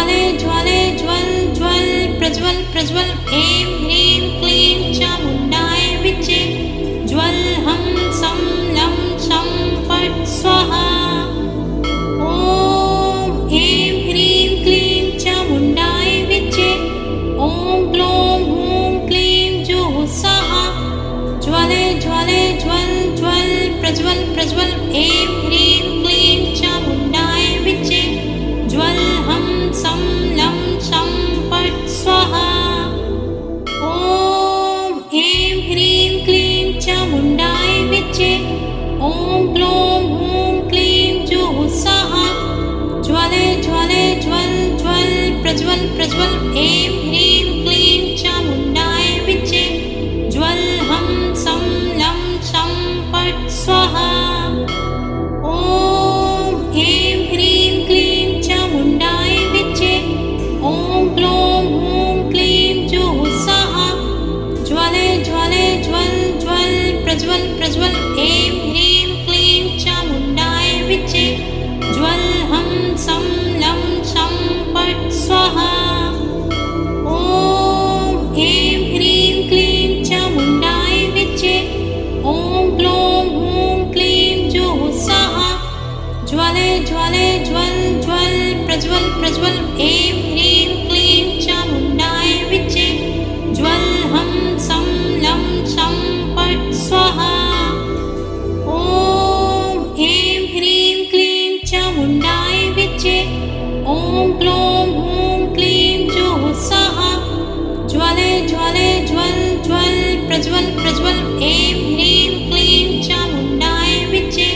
ज्वले ज्वले ज्वल ज्वल प्रज्वल प्रज्वल ऐं ह्रीं क्लीं चामुण्डाय विच्चे ज्वल हं सं लं शं फट् स्वाहा। ॐ ऐं ह्रीं क्लीं चामुण्डाय विच्चे ॐ ग्लौं हूं क्लीं जुः स्वाहा। ज्वले ज्वले ज्वल ज्वल प्रज्वल प्रज्वल ऐं ह्रीं क्लीं चामुण्डाय विच्चे ज्वल हं सं लं शं फट् स्वाहा। ॐ ऐं ह्रीं क्लीं चामुण्डाय विच्चे ॐ ग्लौं हूं क्लीं जुः स्वाहा। ज्वले ज्वले ज्वल ज्वल प्रज्वल प्रज्वल ऐं ह्रीं क्लीं चामुण्डाय विच्चे ज्वल हं सं लं शं फट् स्वाहा। ॐ ऐं ह्रीं क्लीं चामुण्डाय विच्चे ॐ ग्लौं हूं क्लीं जुः स्वाहा। ज्वले ज्वले ज्वल ज्वल प्रज्वल प्रज्वल ऐं ह्रीं क्लीं चामुण्डाय विच्चे ज्वल हं सं लं शं फट् स्वाहा। ॐ ऐं ह्रीं क्लीं चामुण्डाय विच्चे ॐ ग्लौं हूं क्लीं जुः स्वाहा। ज्वले ज्वले ज्वल ज्वल प्रज्वल प्रज्वल ऐं ह्रीं क्लीं चामुण्डाय विच्चे ज्वल हं सं लं शं फट् स्वाहा। ॐ ऐं ह्रीं क्लीं चामुण्डाय विच्चे ॐ ग्लौं हूं क्लीं जुः स्वाहा। ज्वले ज्वले ज्वल ज्वल प्रज्वल प्रज्वल ऐं ह्रीं क्लीं चामुण्डाय विच्चे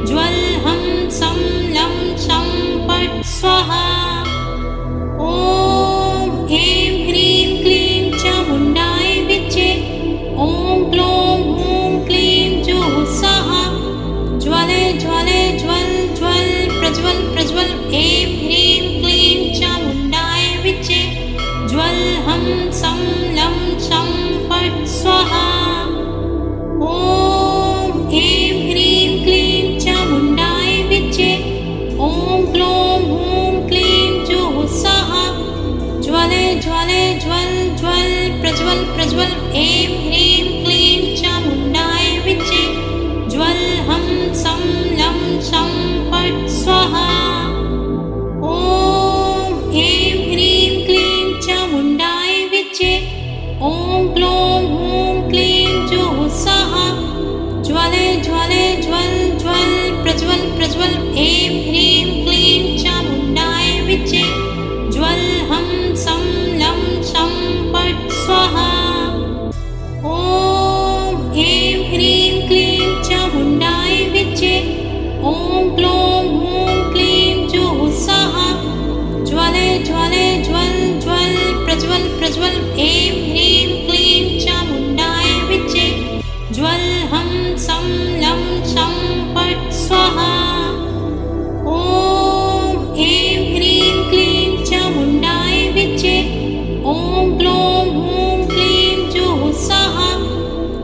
ज्वल हं सं लं शं फट् स्वाहा। ॐ ऐं ह्रीं क्लीं चामुण्डाय विच्चे ॐ ग्लौं हूं क्लीं जुः स्वाहा। ज्वले ज्वले ज्वल ज्वल प्रज्वल प्रज्वल ऐं ह्रीं क्लीं चामुण्डाय विच्चे ज्वल हं सं लं शं फट् स्वाहा। ॐ ऐं ह्रीं क्लीं चामुण्डाय विच्चे ॐ ग्लौं हूं क्लीं जुः स्वाहा। ज्वले ज्वले ज्वल ज्वल प्रज्वल प्रज्वल ऐं ह्रीं क्लीं चामुण्डाय विच्चे ज्वल हं सं लं शं फट् स्वाहा। ॐ ऐं ह्रीं क्लीं चामुण्डाय विच्चे ॐ ग्लौं हूं क्लीं जुः स्वाहा। ज्वले ज्वले ज्वल ज्वल प्रज्वल प्रज्वल ऐं ह्रीं क्लीं चामुण्डाय विच्चे ज्वल हं सं लं शं फट् स्वाहा। ॐ ऐं ह्रीं क्लीं चामुण्डाय विच्चे ॐ ग्लौं हूं क्लीं जुः स्वाहा। ज्वले ज्वले ज्वल ज्वल प्रज्वल प्रज्वल ऐं ह्रीं क्लीं चामुण्डाय विच्चे ज्वल हं सं लं शं फट् स्वाहा। ॐ ऐं ह्रीं क्लीं चामुण्डाय विच्चे ॐ ग्लौं हूं क्लीं जुः स्वाहा।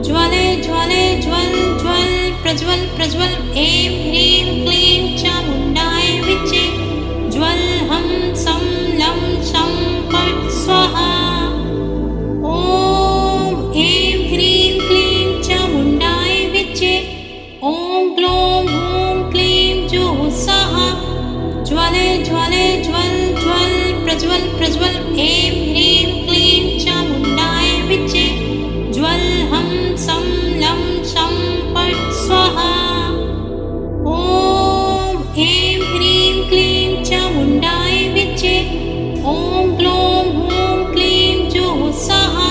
ज्वले ज्वले ज्वल ज्वल प्रज्वल प्रज्वल ऐं ह्रीं क्लीं चामुण्डाय विच्चे ज्वल हं सं लं शं फट् स्वाहा। ॐ ऐं ह्रीं क्लीं चामुण्डाय विच्चे ॐ ग्लौं हूं क्लीं जुः स्वाहा। ज्वले ज्वले ज्वल ज्वल प्रज्वल प्रज्वल ऐं ह्रीं क्लीं चामुण्डाय विच्चे ज्वल हं सं लं शं फट् स्वाहा। ॐ ऐं ह्रीं क्लीं चामुण्डाय विच्चे ॐ ग्लौं हूं क्लीं जुः स्वाहा।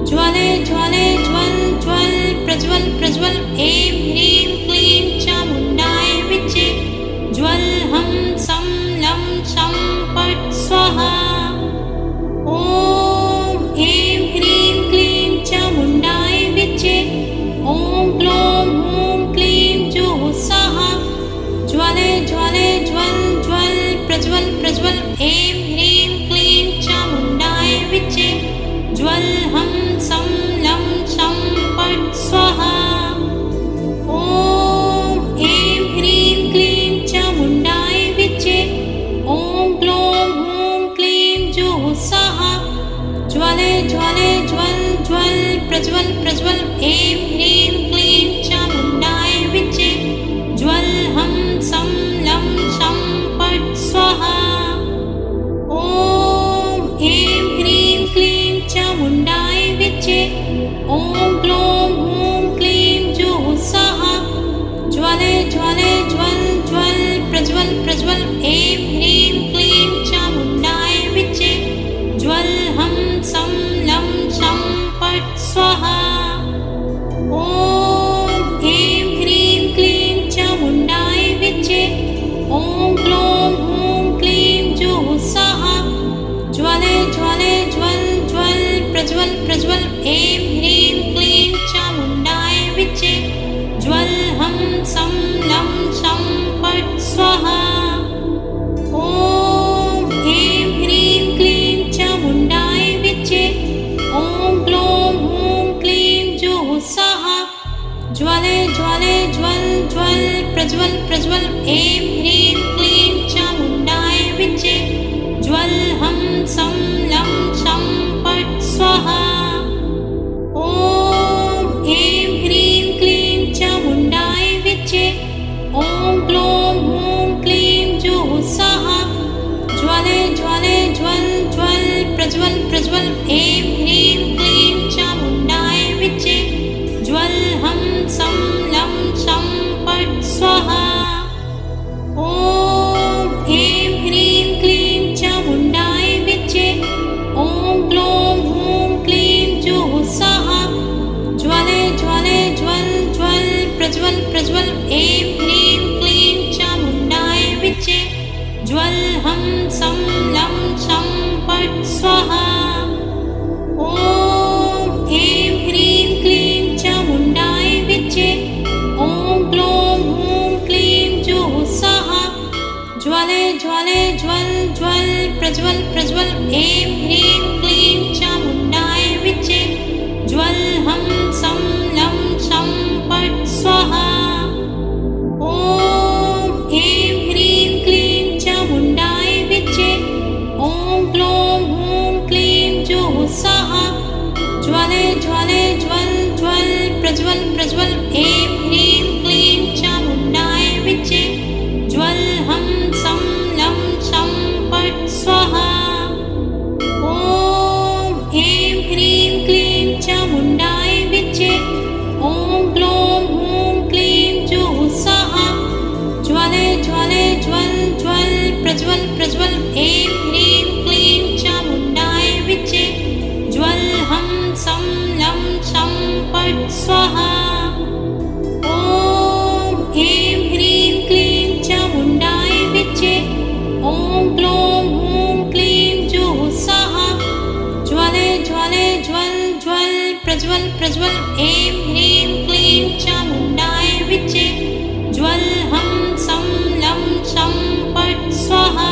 ज्वले ज्वले ज्वल ज्वल प्रज्वल प्रज्वल ऐं ह्रीं क्लीं चामुण्डाय विच्चे ज्वल हं सं लं शं फट् स्वाहा। ॐ ऐं ह्रीं क्लीं चामुण्डाय विच्चे ॐ ग्लौं हूं क्लीं जुः स्वाहा। ज्वले ज्वले ज्वल ज्वल प्रज्वल प्रज्वल ऐं ह्रीं क्लीं चामुण्डाय विच्चे ज्वल हं सं लं शं फट् स्वाहा। ॐ ऐं ह्रीं क्लीं चामुण्डाय विच्चे ॐ ग्लौं हूं ज्वले ज्वले ज्वल ज्वल प्रज्वल प्रज्वल ऐं ह्रीं क्लीं चामुण्डाय विच्चे ज्वल हं सं लं शं फट् स्वाहा। ॐ ऐं ह्रीं क्लीं चामुण्डाय विच्चे ॐ ग्लौं हूं क्लीं जुः स्वाहा ज्वले ज्वले ज्वल ज्वल प्रज्वल प्रज्वल ऐं ह्रीं क्लीं चामुण्डाय विच्चे ज्वल हं सं लं शं फट् स्वाहा। ॐ ऐं ह्रीं क्लीं चामुण्डाय विच्चे ॐ ग्लौं हूं क्लीं जुः स्वाहा ज्वले ज्वले ज्वल ज्वल प्रज्वल प्रज्वल ऐं ह्रीं क्लीं चामुण्डाय विच्चे ज्वल हं सं लं शं फट् स्वाहा। ॐ ऐं ह्रीं क्लीं चामुण्डाय विच्चे ॐ ग्लौं हूं क्लीं जुः स्वाहा ज्वले ज्वले ज्वल ज्वल प्रज्वल प्रज्वल ऐं ह्रीं क्लीं चामुण्डाय विच्चे ज्वल हं सं लं शं फट् स्वाहा। ॐ ऐं ह्रीं क्लीं चामुण्डाय विच्चे ॐ ग्लौं हूं क्लीं जुः स्वाहा ज्वले ज्वले ज्वल ज्वल प्रज्वल प्रज्वल ऐं ह्रीं क्लीं चामुण्डाय विच्चे ज्वल हं सं लं शं फट् स्वाहा। ॐ ऐं ह्रीं क्लीं चामुण्डाय विच्चे ॐ ग्लौं हूं क्लीं जुः स्वाहा ज्वले ज्वले ज्वल ज्वल प्रज्वल प्रज्वल ऐं ह्रीं क्लीं चामुण्डाय विच्चे ज्वल हं सं लं शं फट् स्वाहा। ॐ ऐं ह्रीं क्लीं चामुण्डाय विच्चे ॐ ग्लौं हूं क्लीं जुः स्वाहा ज्वले ज्वले ज्वल ज्वल प्रज्वल प्रज्वल ऐं ह्रीं क्लीं चामुण्डाय विच्चे ज्वल हं सं लं शं फट् स्वाहा। ॐ ऐं ह्रीं क्लीं चामुण्डाय विच्चे ॐ ग्लौं हूं क्लीं जुः स्वाहा ज्वले ज्वले ज्वल ज्वल प्रज्वल प्रज्वल ऐं ह्रीं क्लीं चामुण्डाय विच्चे ज्वल हं सं लं शं फट् स्वाहा। ॐ ऐं ह्रीं क्लीं चामुण्डाय विच्चे ॐ ग्लौं हूं क्लीं जुः स्वाहा ज्वले ज्वले ज्वल ज्वल प्रज्वल प्रज्वल ऐं ह्रीं क्लीं चामुण्डाय विच्चे ज्वल हं सं लं शं फट् स्वाहा। ॐ ऐं ह्रीं क्लीं चामुण्डाय विच्चे ॐ ग्लौं हूं क्लीं जुः स्वाहा ज्वले ज्वले ज्वल ज्वल प्रज्वल प्रज्वल ऐं ह्रीं क्लीं चामुण्डाय विच्चे ज्वल हं सं लं शं फट् स्वाहा।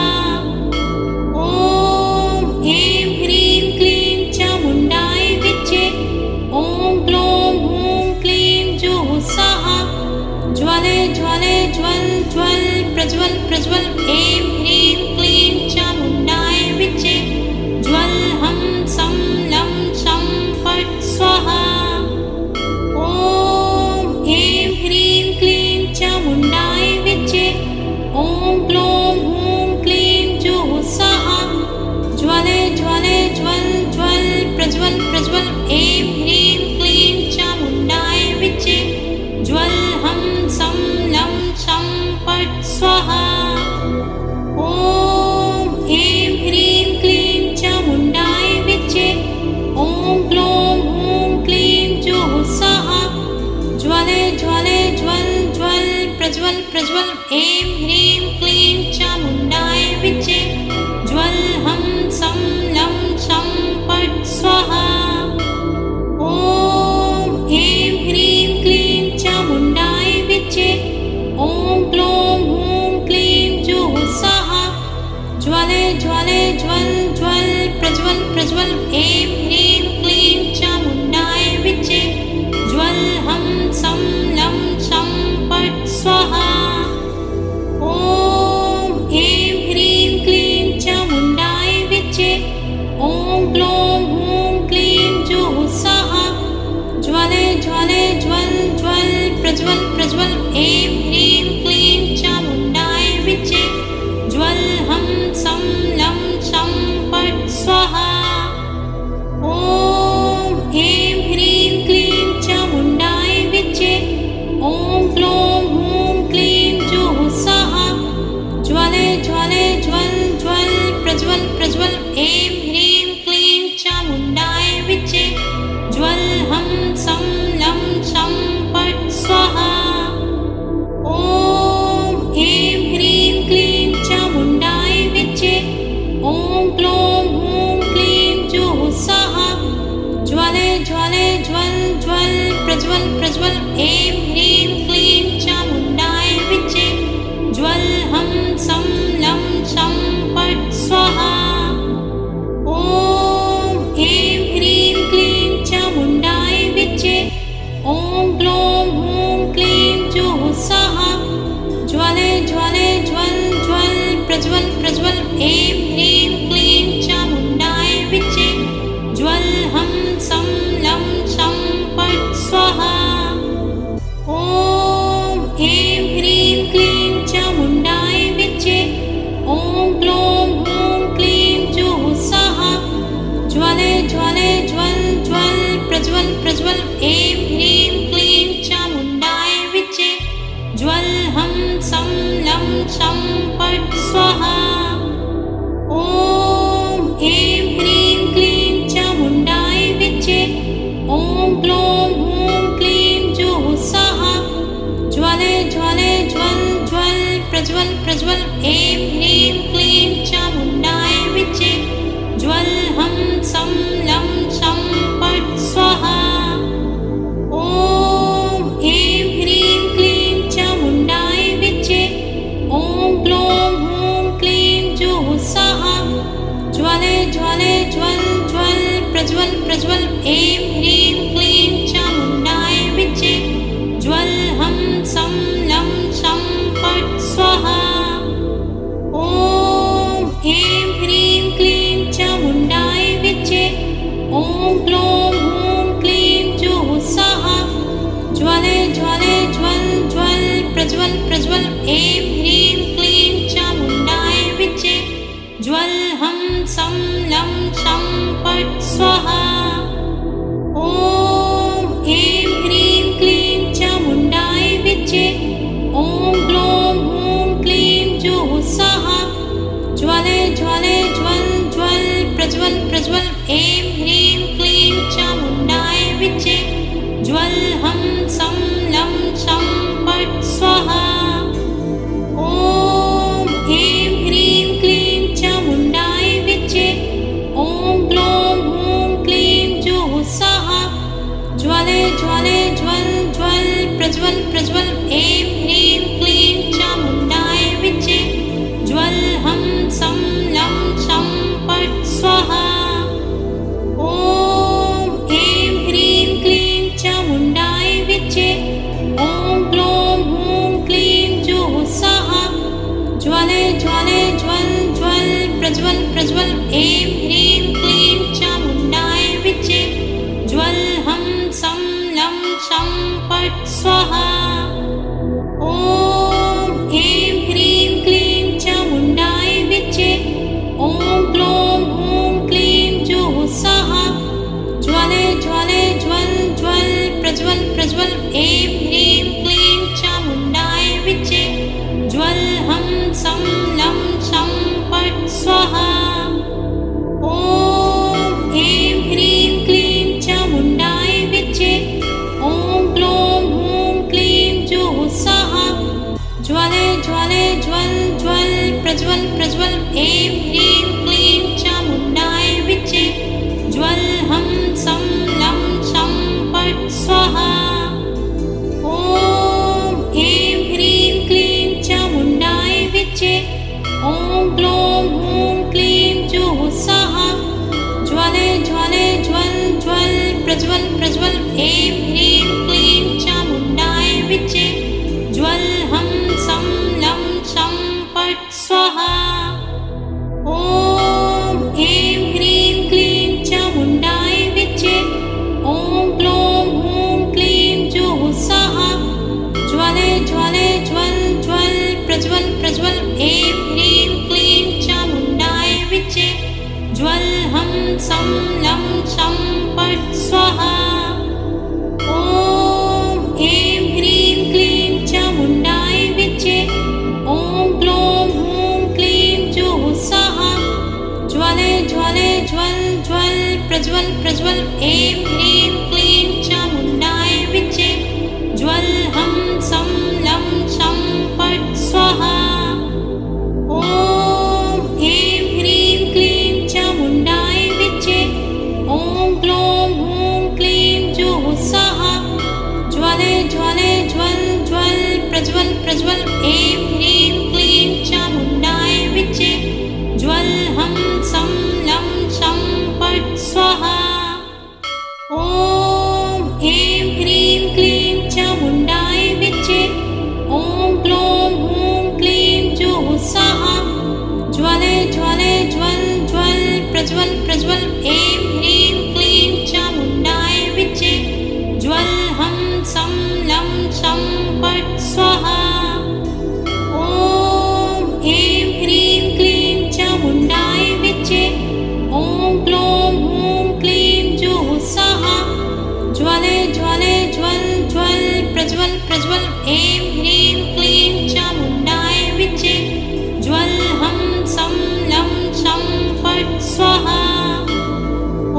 ॐ ऐं ह्रीं क्लीं चामुण्डाय विच्चे ॐ ग्लौं हूं क्लीं जुः स्वाहा ज्वले ज्वले ज्वल ज्वल प्रज्वल प्रज्वल ऐं ह्रीं क्लीं चामुण्डाय विच्चे ज्वल हं सं लं शं फट् स्वाहा। ॐ ऐं ह्रीं क्लीं चामुण्डाय विच्चे ॐ ग्लौं हूं क्लीं जुः स्वाहा ज्वले ज्वले ज्वल ज्वल प्रज्वल प्रज्वल ऐं ह्रीं क्लीं चामुण्डाय विच्चे ज्वल हं सं लं शं फट् स्वाहा। ॐ ऐं ह्रीं क्लीं चामुण्डाय विच्चे ॐ ग्लौं हूं क्लीं जुः स्वाहा ज्वले ज्वले ज्वल ज्वल प्रज्वल प्रज्वल ऐं ह्रीं क्लीं चामुण्डाय विच्चे ज्वल हं सं लं शं फट् स्वाहा। ॐ ऐं ह्रीं क्लीं चामुण्डाय विच्चे ॐ ग्लौं हूं क्लीं जुः स्वाहा ज्वले ज्वले ज्वल ज्वल प्रज्वल प्रज्वल ऐं ह्रीं क्लीं चामुण्डाय विच्चे ज्वल हं सं लं शं फट् स्वाहा। ॐ ऐं ह्रीं क्लीं चामुण्डाय विच्चे ॐ ग्लौं हूं प्रज्वल ऐं ह्रीं क्लीं चामुण्डाय विच्चे ज्वल हं सं लं शं फट् स्वाहा। ॐ ऐं ह्रीं क्लीं चामुण्डाय विच्चे ॐ क्लों हूं क्लीं जुः स्वाहा। ज्वले ज्वले ज्वल ज्वल प्रज्वल प्रज्वल ऐं ह्रीं क्लीं चामुण्डाय विच्चे ज्वल हं सं लं शं फट् स्वाहा। ॐ ऐं ह्रीं क्लीं चामुण्डाय विच्चे ॐ क्लों हूं क्लीं जुः स्वाहा। ज्वले ज्वले ज्वल ज्वल प्रज्वल प्रज्वल ऐं ह्रीं क्लीं चामुण्डाय विच्चे ज्वल हं सं लं शं फट् स्वाहा। ॐ ऐं ह्रीं क्लीं चामुण्डाय विच्चे ॐ क्लों हूं क्लीं जुः स्वाहा। ज्वले ज्वले ज्वल ज्वल प्रज्वल प्रज्वल ऐं ह्रीं क्लीं चामुण्डाय विच्चे ज्वल हं सं लं शं फट् स्वाहा। ॐ ऐं ह्रीं क्लीं चामुण्डाय विच्चे ॐ क्लों हूं क्लीं जुः स्वाहा। ज्वले ज्वले ज्वल ज्वल प्रज्वल प्रज्वल ऐं ह्रीं क्लीं चामुण्डाय विच्चे ज्वल हं सं लं शं फट् स्वाहा। ॐ ऐं ह्रीं क्लीं चामुण्डाय विच्चे ॐ क्लों हूं क्लीं जुः स्वाहा। ज्वले ज्वले ज्वल ज्वल प्रज्वल प्रज्वल ऐं ह्रीं क्लीं चामुण्डाय विच्चे ज्वल हं सं लं शं फट् स्वाहा। ॐ ऐं ह्रीं क्लीं चामुण्डाय विच्चे ॐ क्लों हूं क्लीं जुः स्वाहा। ज्वले ज्वले ज्वल ज्वल प्रज्वल प्रज्वल ऐं ह्रीं क्लीं चामुण्डाय विच्चे ज्वल हं सं लं शं फट् स्वाहा। ॐ ऐं ह्रीं क्लीं चामुण्डाय विच्चे ॐ क्लों हूं क्लीं जुः स्वाहा। ज्वले ज्वले ज्वल ज्वल प्रज्वल प्रज्वल ऐं ह्रीं क्लीं चामुण्डाय विच्चे ज्वल हं सं लं शं फट् स्वाहा। ॐ ऐं ह्रीं क्लीं चामुण्डाय विच्चे ॐ क्लों हूं क्लीं जुः स्वाहा। ज्वले ज्वले ज्वल ज्वल प्रज्वल प्रज्वल ऐं ह्रीं क्लीं चामुण्डाय विच्चे ज्वल हं सं लं शं फट् स्वाहा। ॐ ऐं ह्रीं क्लीं चामुण्डाय विच्चे ॐ क्लों हूं क्लीं जुः स्वाहा। ज्वले ज्वले ज्वल ज्वल प्रज्वल प्रज्वल ऐं ह्रीं क्लीं चामुण्डाय विच्चे ज्वल हं सं लं शं फट् स्वाहा। ॐ ऐं ह्रीं क्लीं चामुण्डाय विच्चे ॐ क्लों हूं क्लीं जुः स्वाहा। ज्वले ज्वले ज्वल ज्वल प्रज्वल प्रज्वल ऐं ह्रीं क्लीं चामुण्डाय विच्चे ज्वल हं सं लं शं फट् स्वाहा। ॐ ऐं ह्रीं क्लीं चामुण्डाय विच्चे ॐ क्लों हूं क्लीं जुः स्वाहा। ज्वले ज्वले ज्वल ज्वल प्रज्वल प्रज्वल ऐं ह्रीं क्लीं चामुण्डाय विच्चे ज्वल हं सं लं शं फट् स्वाहा। ॐ ऐं ह्रीं क्लीं चामुण्डाय विच्चे ॐ क्लों हूं क्लीं जुः स्वाहा। ज्वले ज्वले ज्वल ज्वल प्रज्वल प्रज्वल ऐं ह्रीं क्लीं चामुण्डाय विच्चे ज्वल हं सं लं शं फट् स्वाहा। ॐ ऐं ह्रीं क्लीं चामुण्डाय विच्चे ॐ क्लों हूं क्लीं जुः स्वाहा। ज्वले ज्वले ज्वल ज्वल प्रज्वल प्रज्वल ऐं ह्रीं क्लीं चामुण्डाय विच्चे ज्वल हं सं लं शं फट् स्वाहा। ॐ ऐं ह्रीं क्लीं चामुण्डाय विच्चे ॐ क्लों हूं क्लीं जुः स्वाहा। ज्वले ज्वल हम सं लं शं फट् स्वाहा। ॐ ऐं ह्रीं क्लीं चामुण्डाय विच्चे ॐ ग्लौं हूं क्लीं जुः स्वाहा। ज्वले ज्वले ज्वल ज्वल प्रज्वल प्रज्वल ऐं ह्रीं क्लीं चामुण्डाय विच्चे ज्वल हम सं लं शं फट् स्वाहा। ॐ ऐं ह्रीं क्लीं चामुण्डाय विच्चे ॐ ग्लौं हूं क्लीं जुः स्वाहा। ज्वले ज्वले ज्वल ज्वल प्रज्वल प्रज्वल ऐं ह्रीं क्लीं चामुण्डाय विच्चे ज्वल हम सं लं शं फट् स्वाहा। ॐ ऐं ह्रीं क्लीं चामुण्डाय विच्चे ॐ ग्लौं हूं क्लीं जुः स्वाहा। ज्वले ज्वले ज्वल ज्वल प्रज्वल प्रज्वल ऐं ह्रीं क्लीं चामुण्डाय विच्चे ज्वल हम सं लं शं फट् स्वाहा। ॐ ऐं ह्रीं क्लीं चामुण्डाय विच्चे ॐ ग्लौं हूं क्लीं जुः स्वाहा। ज्वले ज्वले ज्वल ज्वल प्रज्वल प्रज्वल ऐं ह्रीं क्लीं चामुण्डाय विच्चे ज्वल हम सं लं शं फट् स्वाहा।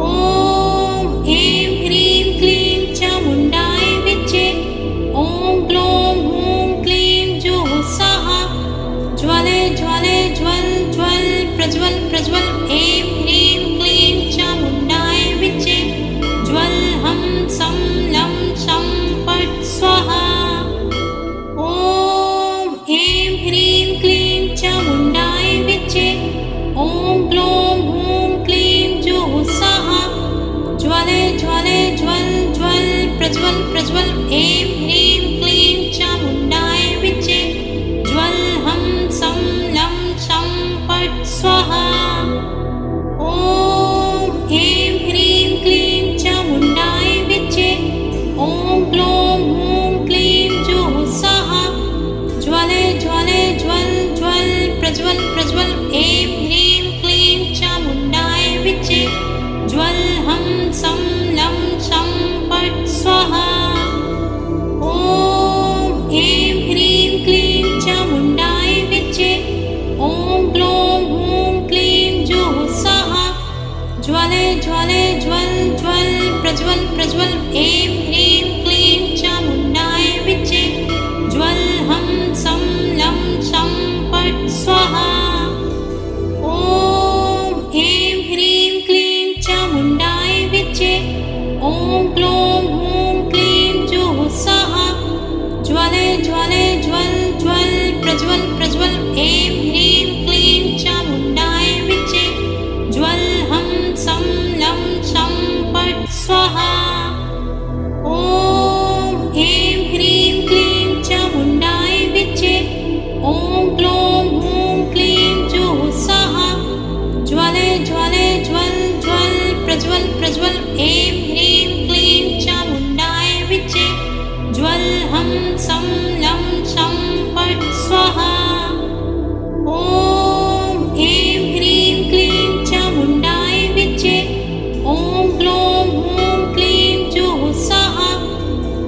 ॐ ऐं ह्रीं क्लीं चामुण्डाय विच्चे ॐ ग्लौं हूं क्लीं जुः स्वाहा। ज्वले ज्वले ज्वल ज्वल प्रज्वल प्रज्वल ऐं ह्रीं क्लीं चामुण्डाय विच्चे ज्वल हम सं लं शं फट् स्वाहा। ॐ ऐं ह्रीं क्लीं चामुण्डाय विच्चे ॐ ग्लौं हूं क्लीं जुः स्वाहा। ज्वले ज्वले ज्वल ज्वल प्रज्वल प्रज्वल ऐं ह्रीं क्लीं चामुण्डाय विच्चे ज्वल हम सं लं शं फट् स्वाहा। ॐ ऐं ह्रीं क्लीं चामुण्डाय विच्चे ॐ ग्लौं हूं क्लीं जुः स्वाहा। ज्वले ज्वले ज्वल ज्वल प्रज्वल प्रज्वल ऐं ह्रीं क्लीं चामुण्डाय विच्चे ज्वल हम सं लं शं फट् स्वाहा। ॐ ऐं ह्रीं क्लीं चामुण्डाय विच्चे ॐ ग्लौं हूं क्लीं जुः स्वाहा। ज्वले ज्वले ज्वल ज्वल प्रज्वल प्रज्वल ऐं ह्रीं क्लीं चामुण्डाय विच्चे ज्वल हम सं लं शं फट् स्वाहा। ॐ ऐं ह्रीं क्लीं चामुण्डाय विच्चे ॐ ग्लौं हूं क्लीं जुः स्वाहा। ज्वले ज्वले ज्वल ज्वल प्रज्वल प्रज्वल ऐं ह्रीं क्लीं चामुण्डाय विच्चे ज्वल हम सं लं शं फट् स्वाहा। ॐ ऐं ह्रीं क्लीं चामुण्डाय विच्चे ॐ ग्लौं हूं क्लीं जुः स्वाहा। ज्वले ज्वले ज्वल ज्वल प्रज्वल प्रज्वल ऐं ह्रीं क्लीं चामुण्डाय विच्चे ज्वल हम सं लं शं फट् स्वाहा। ॐ ऐं ह्रीं क्लीं चामुण्डाय विच्चे ॐ ग्लौं हूं क्लीं जुः स्वाहा।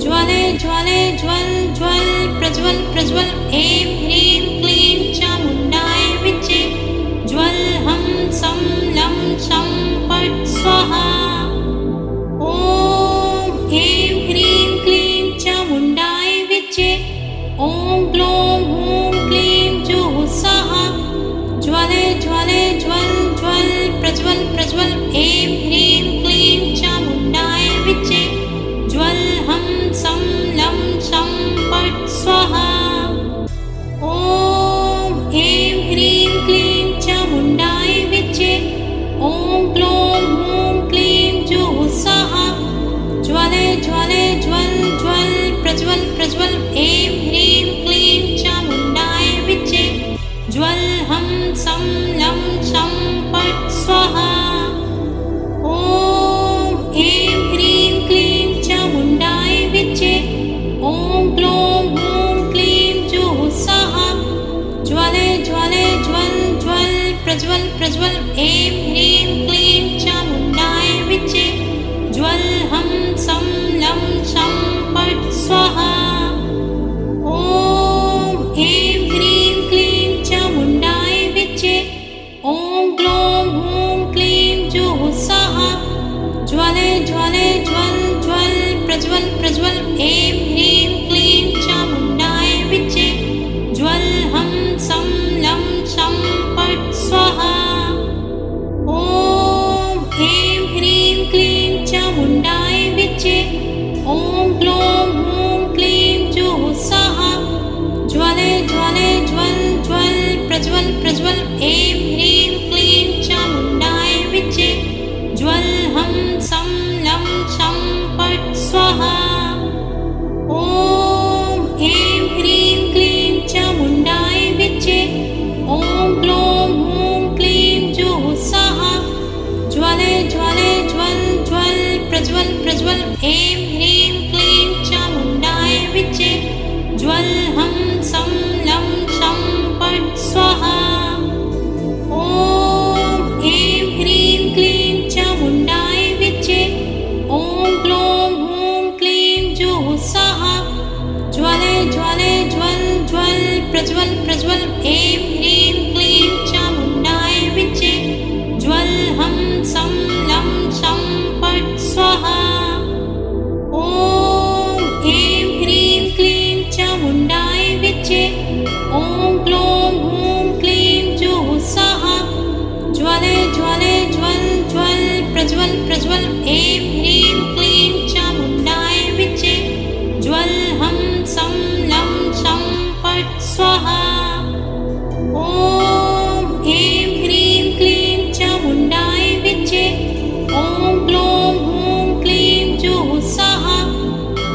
ज्वले ज्वले ज्वल ज्वल प्रज्वल प्रज्वल ऐं ह्रीं क्लीं चामुण्डाय विच्चे ज्वल हम सं लं शं फट् स्वाहा। ऐं ह्रीं क्लीं चामुण्डाय विच्चे ज्वल हं सं लं शं फट् स्वाहा। ॐ ऐं ह्रीं क्लीं चामुण्डाय विच्चे ॐ ग्लौं हूं क्लीं जुः स्वाहा। ज्वले ज्वले ज्वल ज्वल प्रज्वल प्रज्वल ऐं ह्रीं क्लीं चामुण्डाय विच्चे ज्वल हं सं लं शं फट् स्वाहा। ॐ ऐं ह्रीं क्लीं चामुण्डाय विच्चे ॐ ग्लौं हूं क्लीं जुः स्वाहा। ज्वले ज्वले ज्वल ज्वल प्रज्वल प्रज्वल ऐं ह्रीं क्लीं चामुण्डाय विच्चे ज्वल हं सं लं शं फट् स्वाहा। ॐ ऐं ह्रीं क्लीं चामुण्डाय विच्चे ॐ ग्लौं हूं क्लीं जुः स्वाहा। ज्वले ज्वले ज्वल ज्वल प्रज्वल प्रज्वल ऐं ह्रीं क्लीं चामुण्डाय विच्चे ज्वल हं सं लं शं फट् स्वाहा। ॐ ऐं ह्रीं क्लीं चामुण्डाय विच्चे ॐ ग्लौं हूं क्लीं जुः स्वाहा। ज्वले ज्वले ज्वल ज्वल प्रज्वल प्रज्वल ऐं ह्रीं क्लीं चामुण्डाय विच्चे ज्वल हं सं लं शं फट् स्वाहा। ॐ ऐं ह्रीं क्लीं चामुण्डाय विच्चे ॐ ग्लौं हूं क्लीं जुः स्वाहा। ज्वले ज्वले ज्वल ज्वल प्रज्वल प्रज्वल ऐं ह्रीं क्लीं चामुण्डाय विच्चे ज्वल हं सं लं शं फट् स्वाहा। ॐ ऐं ह्रीं क्लीं चामुण्डाय विच्चे ॐ ग्लौं हूं क्लीं जुः स्वाहा।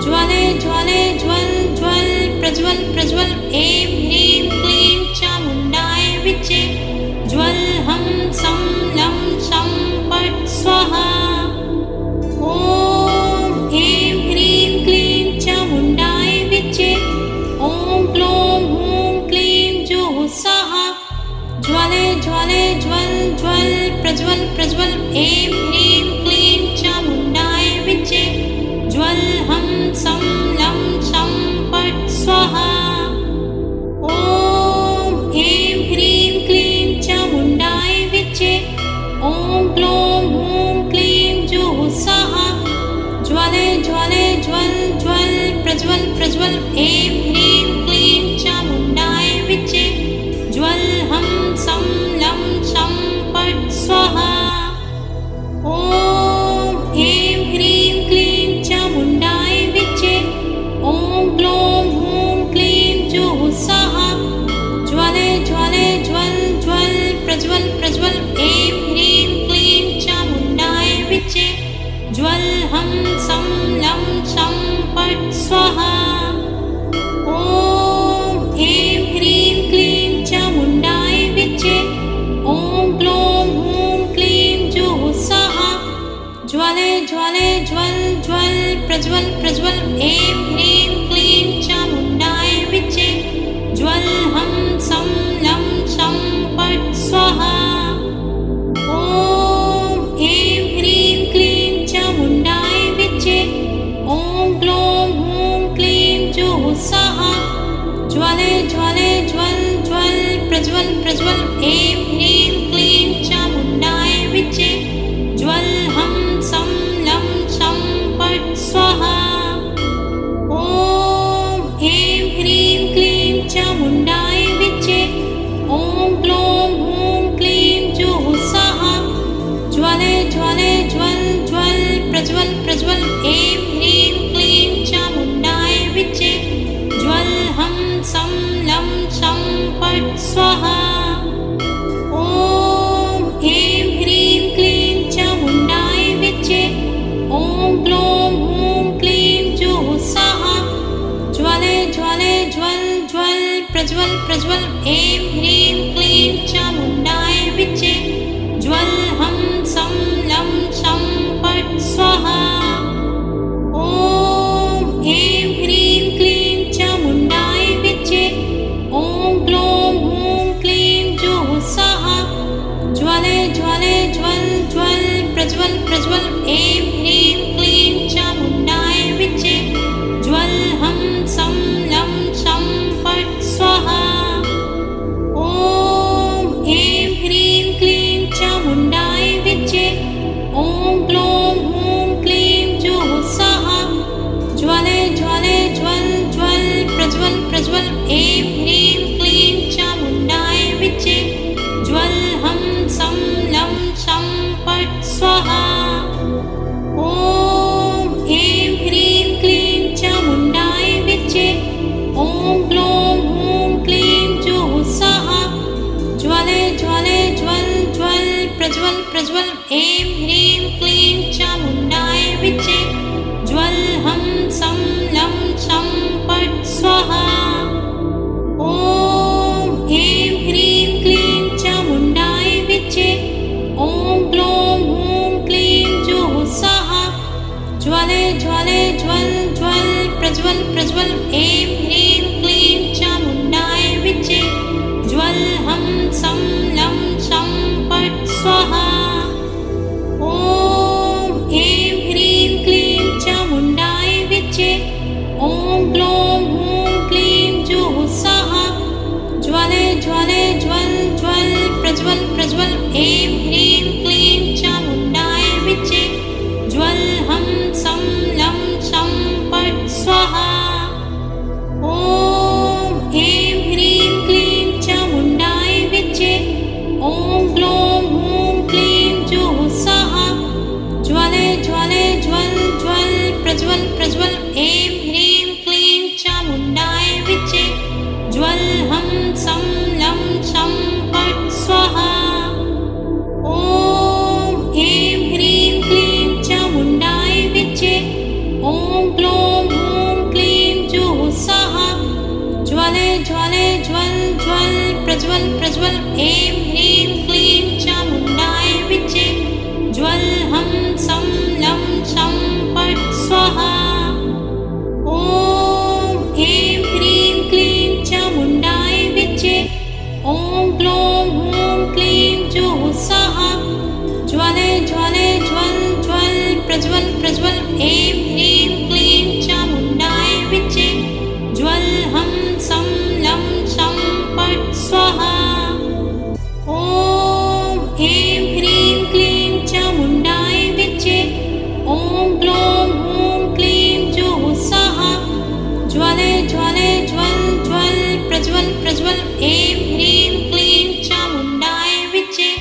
ज्वले ज्वले ज्वल ज्वल प्रज्वल प्रज्वल ऐं ह्रीं क्लीं चामुण्डाय विच्चे ज्वल हं सं लं शं फट् स्वाहा। ॐ ऐं ह्रीं क्लीं चामुण्डाय विच्चे ॐ ग्लौं हूं क्लीं जुः स्वाहा। ज्वले ज्वले ज्वल ज्वल प्रज्वल प्रज्वल ऐं ह्रीं क्लीं चामुण्डाय विच्चे ज्वल हं सं लं शं फट् स्वाहा। ॐ ऐं ह्रीं क्लीं चामुण्डाय विच्चे ॐ ग्लौं हूं क्लीं जुः स्वाहा। ज्वले ज्वले ज्वल ज्वल प्रज्वल प्रज्वल ऐं ह्रीं क्लीं चामुण्डाय विच्चे ज्वल हं सं लं शं फट् स्वाहा। ॐ ऐं ह्रीं क्लीं चामुण्डाय विच्चे ॐ ग्लौं हूं क्लीं जुः स्वाहा। ज्वले ज्वले ज्वल ज्वल प्रज्वल प्रज्वल ऐं ह्रीं क्लीं चामुण्डाय विच्चे ज्वल हं सं लं शं फट् स्वाहा। ॐ ऐं ह्रीं क्लीं चामुण्डाय विच्चे ॐ ग्लौं हूं क्लीं जुः स्वाहा। ज्वले ज्वले ज्वल ज्वल प्रज्वल प्रज्वल ऐं ह्रीं क्लीं चामुण्डाय विच्चे ज्वल हं सं लं शं फट् स्वाहा। ॐ ऐं ह्रीं क्लीं चामुण्डाय विच्चे ॐ ग्लौं हूं क्लीं जुः स्वाहा। ज्वले ज्वले ज्वल ज्वल प्रज्वल प्रज्वल ऐं ह्रीं क्लीं चामुण्डाय विच्चे ज्वल हं सं लं शं फट् स्वाहा। ॐ ऐं ह्रीं क्लीं चामुण्डाय विच्चे ॐ ग्लौं हूं क्लीं जुः स्वाहा। ज्वले ज्वले ज्वल ज्वल प्रज्वल प्रज्वल ऐं ह्रीं क्लीं चामुण्डाय विच्चे ज्वल हं सं लं शं फट् स्वाहा। ॐ ऐं ह्रीं क्लीं चामुण्डाय विच्चे ॐ ग्लौं हूं क्लीं जुः स्वाहा। ज्वले ज्वले ज्वल ज्वल प्रज्वल प्रज्वल ऐं ह्रीं क्लीं चामुण्डाय विच्चे ज्वल हं सं लं शं फट् स्वाहा। ॐ ऐं ह्रीं क्लीं चामुण्डाय विच्चे ॐ ग्लौं हूं क्लीं जुः स्वाहा। ज्वले ज्वले ज्वल ज्वल प्रज्वल प्रज्वल ऐं ह्रीं क्लीं चामुण्डाय विद्ये ज्वल हं सं लं शं फट् स्वाहा ॐ ऐं ह्रीं क्लीं चामुण्डाय विद्ये ॐ ग्लौं हूं क्लीं जुः स्वाहा ज्वले ज्वले ज्वल ज्वल प्रज्वल प्रज्वल ऐं ह्रीं क्लीं चामुण्डाय विद्ये ज्वल हं सं लं शं फट् स्वाहा ॐ ऐं ह्रीं क्लीं चामुण्डाय विद्ये ॐ ग्लौं हूं क्लीं जुः स्वाहा ज्वले ज्वले ज्वल ज्वल प्रज्वल प्रज्वल ऐं ह्रीं क्लीं चामुण्डाय विद्ये ज्वल हं सं लं शं फट् स्वाहा ॐ ऐं ह्रीं क्लीं चामुण्डाय विद्ये ॐ ग्लौं हूं क्लीं जुः स्वाहा ज्वले ज्वले ज्वल ज्वल प्रज्वल प्रज्वल ऐं ह्रीं क्लीं चामुण्डाय विद्ये ज्वल हं सं लं शं फट् स्वाहा ॐ ऐं ह्रीं क्लीं चामुण्डाय विद्ये ॐ ग्लौं हूं क्लीं जुः स्वाहा ज्वले ज्वले ज्वल ज्वल प्रज्वल प्रज्वल ऐं ह्रीं क्लीं चामुण्डाय विद्ये ज्वल हं सं लं शं फट् स्वाहा ॐ ऐं ह्रीं क्लीं चामुण्डाय विद्ये ॐ ग्लौं हूं क्लीं जुः स्वाहा ज्वले ज्वले ज्वल ज्वल प्रज्वल प्रज्वल ऐं ह्रीं क्लीं चामुण्डाय विद्ये ज्वल हं सं लं शं फट् स्वाहा ॐ ऐं ह्रीं क्लीं चामुण्डाय विद्ये ॐ ग्लौं हूं क्लीं जुः स्वाहा ज्वले ज्वले ज्वल ज्वल प्रज्वल प्रज्वल ऐं ह्रीं क्लीं चामुण्डाय विद्ये ज्वल हं सं लं शं फट् स्वाहा ॐ ऐं ह्रीं क्लीं चामुण्डाय विद्ये ॐ ग्लौं हूं क्लीं जुः स्वाहा ज्वले ज्वले ज्वल ज्वल प्रज्वल प्रज्वल ऐं ह्रीं क्लीं चामुण्डाय विद्ये ज्वल हं सं लं शं फट् स्वाहा ॐ ऐं ह्रीं क्लीं चामुण्डाय विद्ये ॐ ग्लौं हूं क्लीं जुः स्वाहा ज्वले ज्वले ज्वल ज्वल प्रज्वल प्रज्वल ऐं ह्रीं क्लीं चामुण्डाय विद्ये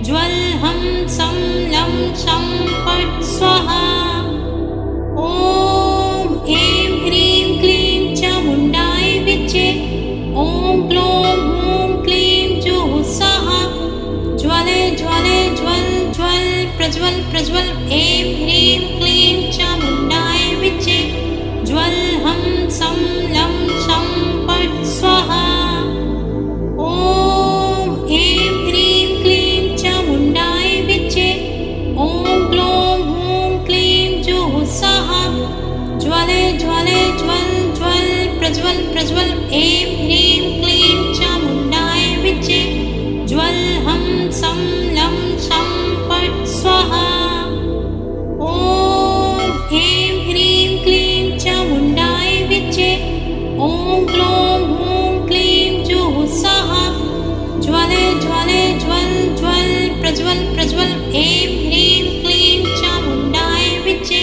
ज्वल हं सं लं शं फट् स्वाहा ॐ ऐं ह्रीं क्लीं चामुण्डाय विद्ये ॐ ग्लौं हूं क्लीं जुः स्वाहा ज्वले ज्वले ज्वल ज्वल प्रज्वल प्रज्वल ऐं ह्रीं क्लीं चामुण्डाय विद्ये ज्वल हं सं लं शं फट् स्वाहा ॐ ऐं ह्रीं क्लीं चामुण्डाय विद्ये ॐ ग्लौं हूं क्लीं जुः स्वाहा ज्वले ज्वले ज्वल ज्वल प्रज्वल प्रज्वल ऐं ह्रीं क्लीं चामुण्डाय विद्ये ज्वल हं सं लं शं फट् स्वाहा ॐ ऐं ह्रीं क्लीं चामुण्डाय विद्ये ॐ ग्लौं हूं क्लीं जुः स्वाहा ज्वले ज्वले ज्वल ज्वल प्रज्वल प्रज्वल ऐं ह्रीं क्लीं चामुण्डाय विद्ये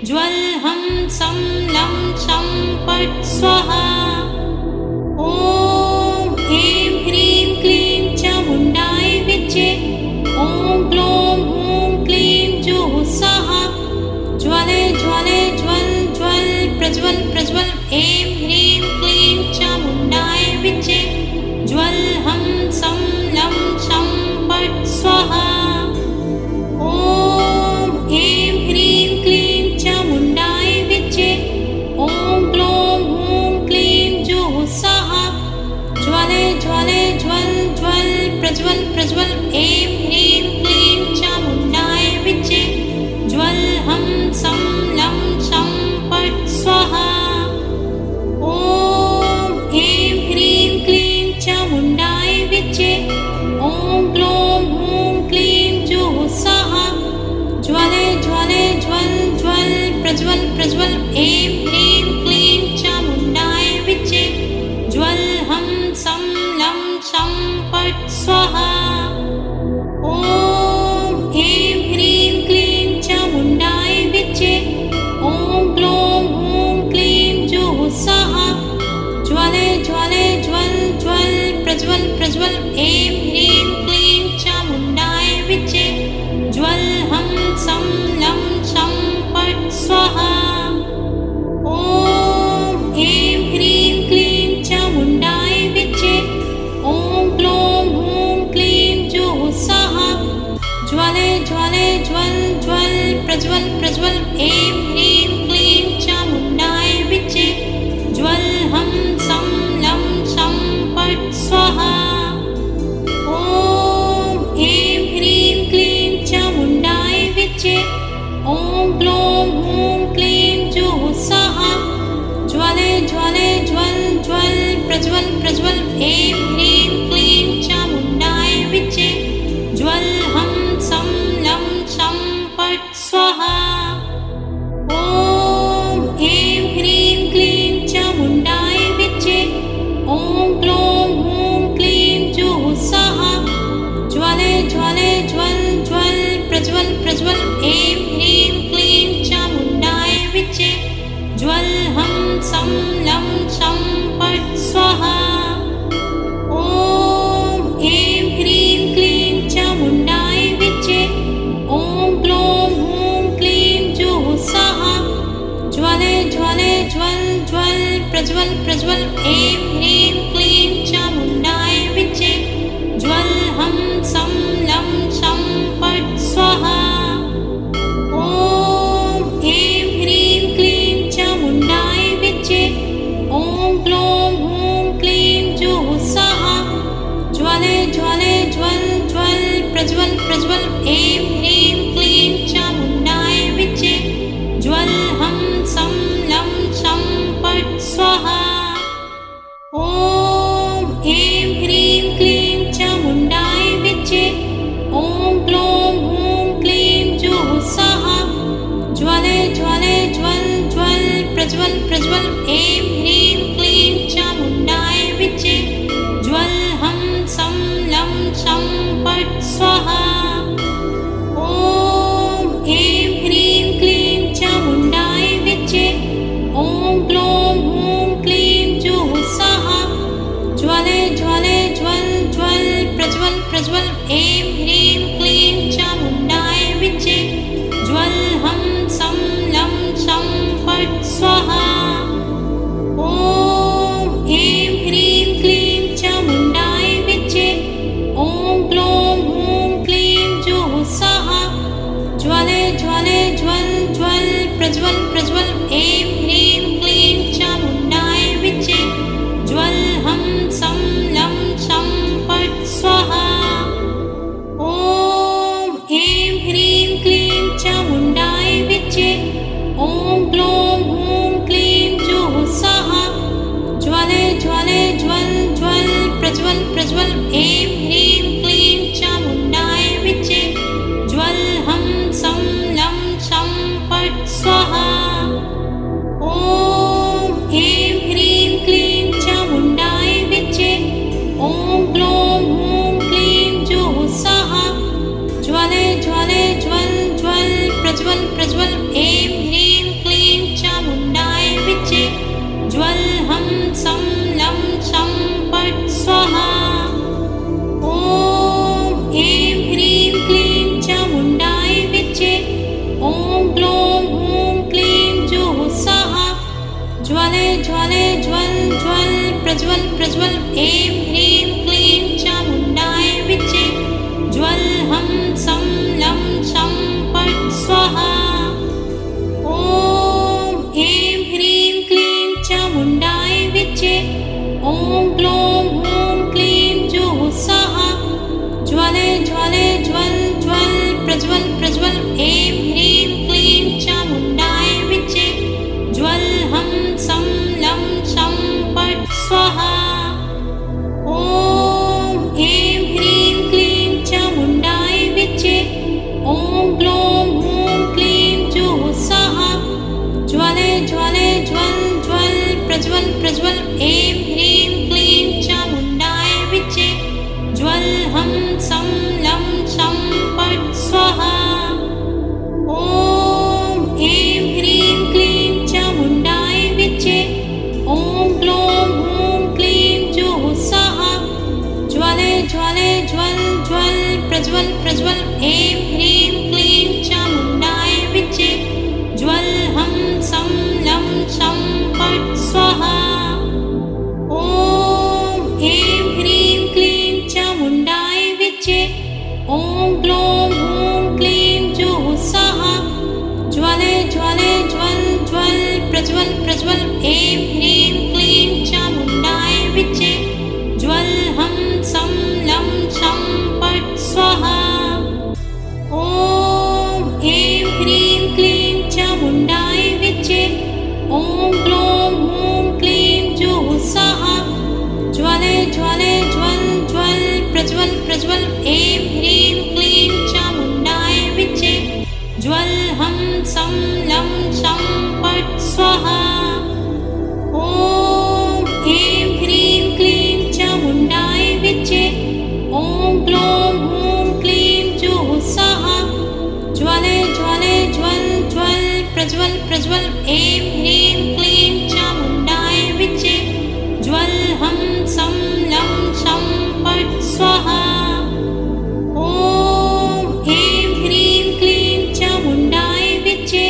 ज्वल हं सं लं शं फट् स्वाहा ॐ ऐं ह्रीं क्लीं चामुण्डाय विद्ये ॐ ग्लौं हूं क्लीं जुः स्वाहा ज्वले ज्वले ज्वल ज्वल प्रज्वल प्रज्वल ऐं ह्रीं क्लीं चामुण्डाय विद्ये ज्वल हं सं लं शं फट् स्वाहा ॐ ऐं ह्रीं क्लीं चामुण्डाय विद्ये ॐ ग्लौं हूं क्लीं जुः स्वाहा ज्वले ज्वले ज्वल ज्वल प्रज्वल प्रज्वल ऐं ह्रीं क्लीं चामुण्डाय विद्ये ज्वल हं सं लं शं फट् स्वाहा ज्वले ज्वले ज्वल ज्वल प्रज्वल प्रज्वल ऐं ह्रीं क्लीं चामुण्डाय विच्चे ज्वल हं सं लं शं फट् स्वाहा। ॐ ऐं ह्रीं क्लीं चामुण्डाय विच्चे ॐ ग्लौं हूं क्लीं जुः स्वाहा। ज्वले ज्वले ज्वल ज्वल प्रज्वल प्रज्वल ऐं ह्रीं क्लीं चामुण्डाय विच्चे ज्वल हं सं लं शं फट् स्वाहा। ॐ ऐं ह्रीं क्लीं चामुण्डाय विच्चे ॐ ग्लौं हूं क्लीं जुः स्वाहा। ज्वले ज्वले ज्वल ज्वल प्रज्वल प्रज्वल ऐं ह्रीं क्लीं चामुण्डाय विच्चे ज्वल हं सं लं शं फट् स्वाहा। ॐ ऐं ह्रीं क्लीं चामुण्डाय विच्चे ॐ ग्लौं हूं क्लीं जुः स्वाहा। ज्वले ज्वले ज्वल ज्वल प्रज्वल प्रज्वल ऐं ह्रीं क्लीं चामुण्डाय विच्चे ज्वल हं सं लं शं फट् स्वाहा। ॐ ऐं ह्रीं क्लीं चामुण्डाय विच्चे ॐ ग्लौं हूं क्लीं जुः स्वाहा। ज्वले ज्वले ज्वल ज्वल प्रज्वल प्रज्वल ऐं ह्रीं क्लीं चामुण्डाय विच्चे ज्वल हं सं लं शं फट् स्वाहा। ॐ ऐं ह्रीं क्लीं चामुण्डाय विच्चे ॐ ग्लौं हूं क्लीं जुः स्वाहा। ज्वले ज्वले ज्वल ज्वल प्रज्वल प्रज्वल ऐं ह्रीं क्लीं चामुण्डाय विच्चे ज्वल हं सं लं शं फट् स्वाहा। ॐ ऐं ह्रीं क्लीं चामुण्डाय विच्चे ॐ ग्लौं हूं क्लीं जुः स्वाहा। ज्वले ज्वले ज्वल ज्वल प्रज्वल प्रज्वल ऐं ह्रीं क्लीं चामुण्डाय विच्चे ज्वल हं सं लं शं फट् स्वाहा। ॐ ऐं ह्रीं क्लीं चामुण्डाय विच्चे ॐ ग्लौं हूं क्लीं जुः स्वाहा। ज्वले ज्वले ज्वल ज्वल प्रज्वल प्रज्वल ऐं ह्रीं क्लीं चामुण्डाय विच्चे ज्वल हं सं लं शं फट् स्वाहा। ॐ ऐं ह्रीं क्लीं चामुण्डाय विच्चे ॐ ग्लौं हूं क्लीं जुः स्वाहा। ज्वले ज्वले ज्वल ज्वल प्रज्वल प्रज्वल ऐं ह्रीं क्लीं चामुण्डाय विच्चे ज्वल हं सं लं शं फट् स्वाहा। ॐ ऐं ह्रीं क्लीं चामुण्डाय विच्चे ॐ ग्लौं हूं क्लीं जुः स्वाहा। ज्वले ज्वले ज्वल ज्वल प्रज्वल प्रज्वल ऐं ह्रीं क्लीं चामुण्डाय विच्चे ज्वल हं सं लं शं फट् स्वाहा। ॐ ऐं ह्रीं क्लीं चामुण्डाय विच्चे ॐ ग्लौं हूं क्लीं जुः स्वाहा। ज्वले ज्वले ज्वल ज्वल प्रज्वल प्रज्वल ऐं ह्रीं क्लीं चामुण्डाय विच्चे ज्वल हं सं लं शं फट् स्वाहा। ॐ ऐं ह्रीं क्लीं चामुण्डाय विच्चे ॐ ग्लौं हूं क्लीं जुः स्वाहा। ज्वले ज्वले ज्वल ज्वल प्रज्वल प्रज्वल ऐं ह्रीं क्लीं चामुण्डाय विच्चे ज्वल हं सं लं शं फट् स्वाहा। ॐ ऐं ह्रीं क्लीं चामुण्डाय विच्चे ॐ ग्लौं हूं क्लीं जुः स्वाहा। ज्वले ज्वले ज्वल ज्वल प्रज्वल प्रज्वल ऐं ह्रीं क्लीं चामुण्डाय विच्चे ज्वल हं सं लं शं फट् स्वाहा। ॐ ऐं ह्रीं क्लीं चामुण्डाय विच्चे ॐ ग्लौं हूं क्लीं जुः स्वाहा। ज्वले ज्वले ज्वल ज्वल प्रज्वल प्रज्वल ऐं ह्रीं क्लीं चामुण्डाय विच्चे ज्वल हं सं लं शं फट् स्वाहा। प्रज्वल ऐं ह्रीं क्लीं चामुण्डाय विच्चे ज्वल हं सं लं शं फट् स्वाहा। ॐ ऐं ह्रीं क्लीं चामुण्डाय विच्चे ॐ ग्लौं हूं क्लीं जुः स्वाहा। ज्वले ज्वले ज्वल ज्वल प्रज्वल प्रज्वल ऐं ह्रीं क्लीं चामुण्डाय विच्चे ज्वल हं सं लं शं फट् स्वाहा। ॐ ऐं ह्रीं क्लीं चामुण्डाय विच्चे ॐ ग्लौं हूं क्लीं जुः स्वाहा। ज्वले ज्वले ज्वल ज्वल प्रज्वल प्रज्वल ऐं ह्रीं क्लीं चामुण्डाय विच्चे ज्वल हं सं लं शं फट् स्वाहा। ॐ ऐं ह्रीं क्लीं चामुण्डाय विच्चे ॐ ग्लौं हूं क्लीं जुः स्वाहा। ज्वले ज्वले ज्वल ज्वल प्रज्वल प्रज्वल ऐं ह्रीं क्लीं चामुण्डाय विच्चे ज्वल हं सं लं शं फट् स्वाहा। ॐ ऐं ह्रीं क्लीं चामुण्डाय विच्चे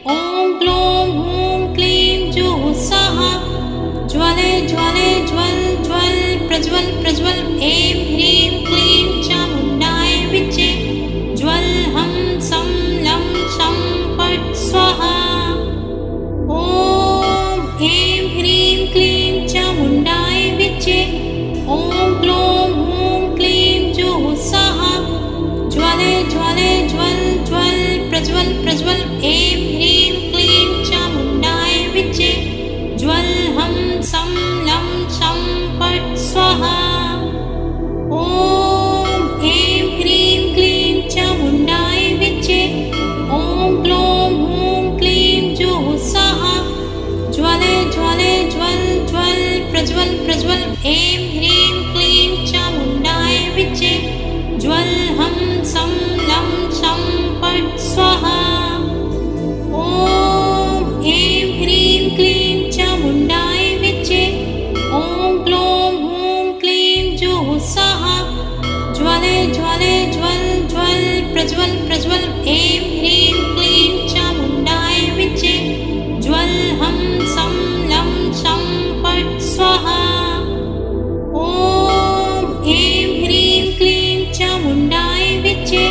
ॐ ग्लौं हूं क्लीं जुः स्वाहा। ज्वले ज्वले ज्वल ज्वल प्रज्वल प्रज्वल ऐं ह्रीं क्लीं चामुण्डाय विच्चे ज्वल हं सं लं शं फट् स्वाहा। ॐ ऐं ह्रीं क्लीं चामुण्डाय विच्चे ॐ ग्लौं हूं क्लीं जुः स्वाहा। ज्वले ज्वले ज्वल ज्वल प्रज्वल प्रज्वल ऐं ह्रीं क्लीं चामुण्डाय विच्चे ज्वल हं सं लं शं फट् स्वाहा। ॐ ऐं ह्रीं क्लीं चामुण्डाय विच्चे ॐ ग्लौं हूं क्लीं जुः स्वाहा। ज्वले ज्वले ज्वल ज्वल प्रज्वल प्रज्वल ऐं ह्रीं क्लीं चामुण्डाय विच्चे ज्वल हं सं लं शं फट् स्वाहा। ॐ ऐं ह्रीं क्लीं चामुण्डाय विच्चे ॐ ग्लौं हूं क्लीं जुः स्वाहा। ज्वले ज्वले ज्वल ज्वल प्रज्वल प्रज्वल ऐं ह्रीं क्लीं चामुण्डाय विच्चे ज्वल हं सं लं शं फट् स्वाहा। ॐ ऐं ह्रीं क्लीं चामुण्डाय विच्चे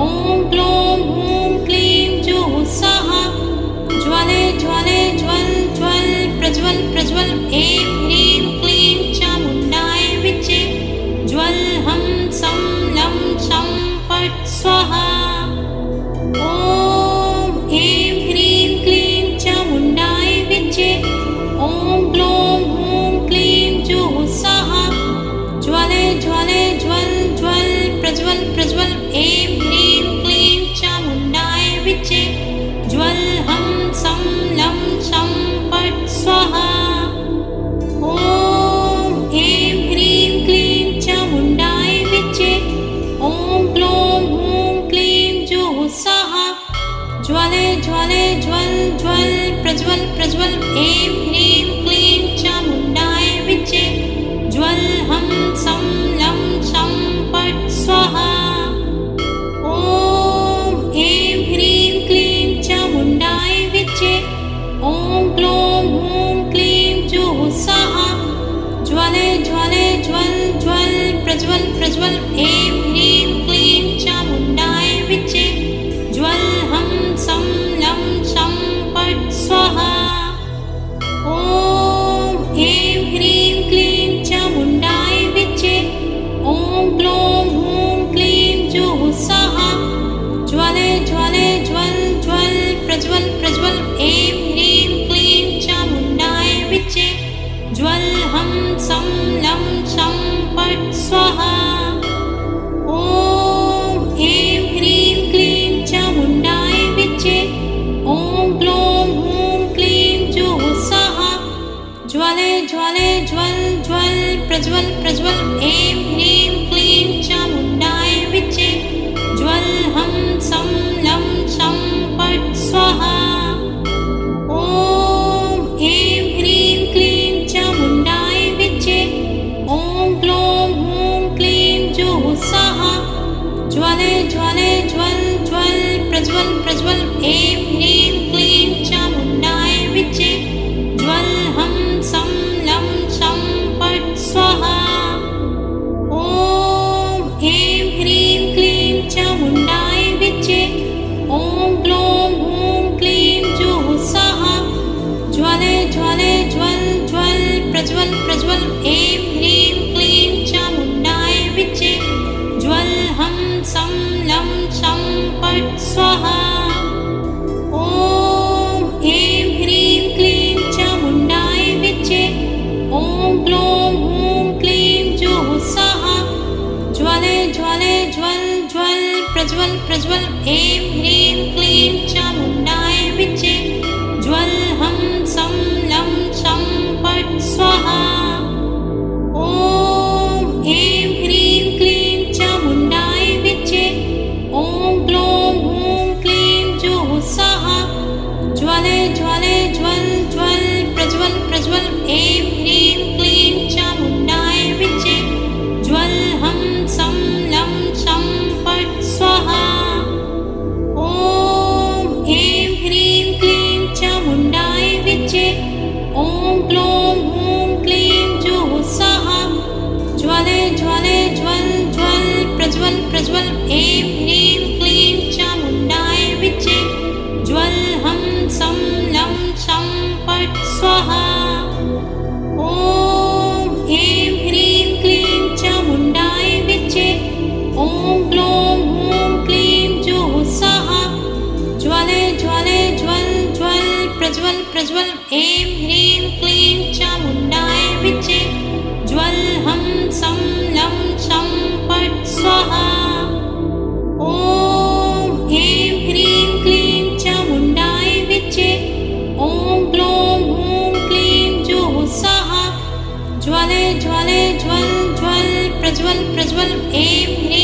ॐ ग्लौं हूं क्लीं जुः स्वाहा। ज्वले ज्वले ज्वल ज्वल प्रज्वल प्रज्वल ऐं ह्रीं क्लीं चामुण्डाय विच्चे ज्वल हं सं लं शं फट् स्वाहा। ॐ ऐं ह्रीं क्लीं चामुण्डाय विच्चे ॐ ग्लौं हूं क्लीं जुः स्वाहा। ज्वले ज्वले ज्वल ज्वल प्रज्वल प्रज्वल ऐं ह्रीं क्लीं चामुण्डाय विच्चे ज्वल हं सं लं शं फट् स्वाहा। ॐ ऐं ह्रीं क्लीं चामुण्डाय विच्चे ॐ ग्लौं हूं क्लीं जुः स्वाहा। ज्वले ज्वले ज्वल ज्वल प्रज्वल प्रज्वल ऐं ह्रीं क्लीं चामुण्डाय विच्चे ज्वल हं सं लं शं फट् स्वाहा। ॐ ऐं ह्रीं क्लीं चामुण्डाय विच्चे ॐ ग्लौं हूं क्लीं जुः स्वाहा। ज्वले ज्वले ज्वल ज्वल प्रज्वल प्रज्वल ऐं ह्रीं क्लीं चामुण्डाय विच्चे ज्वल हं सं लं शं फट् स्वाहा। ॐ ऐं ह्रीं क्लीं चामुण्डाय विच्चे ॐ ग्लौं हूं क्लीं जुः स्वाहा। ज्वले ज्वले ज्वल ज्वल प्रज्वल प्रज्वल ऐं ह्रीं क्लीं चामुण्डाय विच्चे ज्वल हं सं लं शं फट् स्वाहा। ॐ ऐं ह्रीं क्लीं चामुण्डाय विच्चे ॐ ग्लौं हूं क्लीं जुः स्वाहा। ज्वले ज्वले ज्वल ज्वल प्रज्वल प्रज्वल ऐं ह्रीं क्लीं चामुण्डाय विच्चे ज्वल हं सं लं शं फट् स्वाहा। ॐ ऐं ह्रीं क्लीं चामुण्डाय विच्चे ॐ ग्लौं हूं क्लीं जुः स्वाहा। ज्वले ज्वले ज्वल ज्वल प्रज्वल प्रज्वल ऐं ह्रीं क्लीं चामुण्डाय विच्चे ज्वल हं सं लं शं फट् स्वाहा ॐ ऐं ह्रीं क्लीं चामुण्डाय विच्चे ॐ ग्लौं हूं क्लीं जुः स्वाहा ज्वले ज्वले ज्वल ज्वल प्रज्वल प्रज्वल ऐं ह्रीं क्लीं चामुण्डाय विच्चे ज्वल हं सं लं शं फट् स्वाहा ॐ ऐं ह्रीं क्लीं चामुण्डाय विच्चे ॐ ग्लौं हूं क्लीं जुः स्वाहा ज्वले ज्वले ज्वल ज्वल प्रज्वल प्रज्वल ऐं ह्रीं क्लीं चामुण्डाय विच्चे ज्वल हं सं लं शं फट् स्वाहा ॐ ऐं ह्रीं क्लीं चामुण्डाय विच्चे ॐ ग्लौं हूं क्लीं जुः स्वाहा ज्वले ज्वले ज्वल ज्वल प्रज्वल प्रज्वल ऐं ह्रीं क्लीं चामुण्डाय विच्चे ज्वल हं सं लं शं फट् स्वाहा ॐ ऐं ह्रीं क्लीं चामुण्डाय विच्चे ॐ ग्लौं हूं क्लीं जुः स्वाहा ज्वले ज्वले ज्वल ज्वल प्रज्वल प्रज्वल ऐं ह्रीं क्लीं चामुण्डाय विच्चे ज्वल हं सं लं शं फट् स्वाहा ॐ ऐं ह्रीं क्लीं चामुण्डाय विच्चे ॐ ग्लौं हूं क्लीं जुः स्वाहा ज्वले ज्वले ज्वल ज्वल प्रज्वल प्रज्वल ऐं ह्रीं क्लीं चामुण्डाय विच्चे ज्वल हं सं लं शं फट् स्वाहा ॐ ऐं ह्रीं क्लीं चामुण्डाय विच्चे ॐ ग्लौं हूं क्लीं जुः स्वाहा ज्वले ज्वले ज्वल ज्वल प्रज्वल प्रज्वल ऐं ह्रीं